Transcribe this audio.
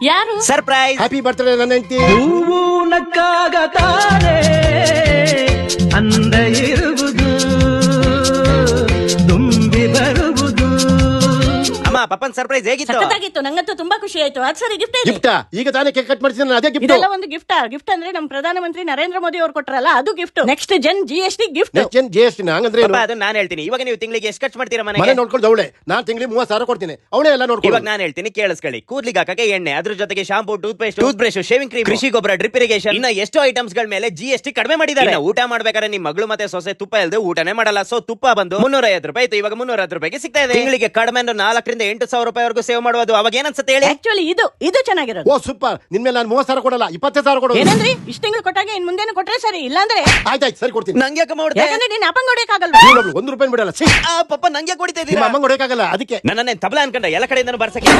ಯಾರು? Surprise. Happy birthday ನನ್ನ ಹೆಂಡತಿ. ಹೂವು ನಕ್ಕಾಗತಾನೆ ಅಂದ ಇರುವುದು ತುಂಬಿ ಬರುವುದು. ಅಮ್ಮ ಪಪ್ಪನ್ ಸರ್ಪ್ರೈಸ್ ಹೇಗಿತ್ತು? ಸಖತ್ತಾಗಿತ್ತು. ನಂಗಂತೂ ತುಂಬಾ ಖುಷಿ ಆಯ್ತು. ಅದ್ ಸರಿ ಗಿಫ್ಟ್ ಇದೆ. ಗಿಫ್ಟ್ ಈಗ ತಾನೇ ಕೇಕ್ ಕಟ್ ಮಾಡಿಸಿದ ಅದೇ ಗಿಫ್ಟ್. ಇದೆಲ್ಲ ಒಂದು ಗಿಫ್ಟ್. ಗಿಫ್ಟ್ ಅಂದ್ರೆ ನಮ್ಮ ಪ್ರಧಾನಮಂತ್ರಿ ನರೇಂದ್ರ ಮೋದಿ ಅವರು ಕೊಟ್ರಲ್ಲ ಅದು gift. Next Jan GST gift. GST ಹಂಗಂದ್ರೆ ಏನು? ಪಪ್ಪ ಅದನ್ನ ನಾನು ಹೇಳ್ತೀನಿ. ಇವಾಗ ನೀವು ತಿಂಗಳಿಗೆ ಎಷ್ಟು ಖರ್ಚು ಮಾಡ್ತೀರಾ ಮನೆ ಮನೆಗೆ? ನೋಡ್ಕೊಂಡು ಅವಳೆ ನಾನ್ ತಿಂಗಳಿಗೆ 30,000 ಕೊಡ್ತೀನಿ, ಅವಳೇ ಎಲ್ಲ ಇವಾಗ ನೋಡ್ಕೊಂಡು. ನಾನು ಹೇಳ್ತೀನಿ ಕೇಳಿಸ್ಕೊಳ್ಳಿ. ಕೂದ್ಲಿಗೆ ಹಾಕಕ್ಕೆ ಎಣ್ಣೆ, ಅದ್ರ ಜೊತೆಗೆ shampoo, tooth paste, tooth brush, shaving cream, ಕೃಷಿ ಗೊಬ್ಬರ, ಡ್ರಿಪ್ ಇರಿಗೇಷನ್, ಇನ್ನ ಎಷ್ಟೋ ಐಟಮ್ಸ್ ಗಳ ಮೇಲೆ GST ಕಡಿಮೆ ಮಾಡಿದ್ದಾರೆ. ಇನ್ನ ಊಟ ಮಾಡ್ಬೇಕಾದ್ರೆ ನಿಮ್ ಮಗಳು ಮತ್ತೆ ಸೊಸೆ ತುಪ್ಪ ಇಲ್ಲದೆ ಊಟನೇ ಮಾಡಲ್ಲ. ಸೊ ತುಪ್ಪ ಬಂದು 350 ರೂಪಾಯಿ ಇತ್ತು, ಇವಾಗ 310 ರೂಪಾಯಿಗೆ ಸಿಗ್ತಾ ಇದೆ. ತಿಂಗಳಿಗೆ ಕಡಿಮೆ 4 ರಿಂದ 8,000 ರೂಪಾಯಿವರೆಗೂ ಸೇವ್ ಮಾಡುವುದು. ಅವಾಗ ಏನನ್ಸುತ್ತೆ ಹೇಳಿ? ಆಕ್ಚುಲಿ ಇದು ಚೆನ್ನಾಗಿರೋದು. ಓ ಸೂಪರ್. ನಿನ್ಮೇಲೆ ನಾನು 30,000 ಕೊಡಲ್ಲ, 20,000 ಕೊಡೋದು. ಏನಂದ್ರಿ? ಇಷ್ಟ ತಿಂಗಳು ಕೊಟ್ಟಾಗ ಇನ್ ಮುಂದೇನು ಕೊಟ್ರೆ ಸರಿ, ಇಲ್ಲಾಂದ್ರೆ ಆಯ್ತಾಯ್ತು ಸರಿ ಕೊಡ್ತೀನಿ. ನಂಗೆ ಯಾಕೆ ಮಾಡ್ದೆ? ಯಾಕಂದ್ರೆ ನೀನ್ ಅಪ್ಪಂಗ್ ಹೊಡೆಯಕ್ಕಾಗಲ್ವಾ? ನೀನೊಬ್ಳು 1 ರೂಪಾಯಿ ಬಿಡಲ್ಲ. ಪಪ್ಪ ನಂಗೆ ಕೊಡಿತಾ ನಿಮ್ಮ ಇದ್ದೀರಾ? ಅಮ್ಮಂಗ್ ಹೊಡೆಯಕ್ಕಾಗಲ್ಲ ಅದಕ್ಕೆ. ನನ್ನೇ ತಬಲಾ ಅನ್ಕೊಂಡ ಎಲ್ಲ ಕಡೆಯಿಂದ ಬರ್ಸಕ್ಕೆ.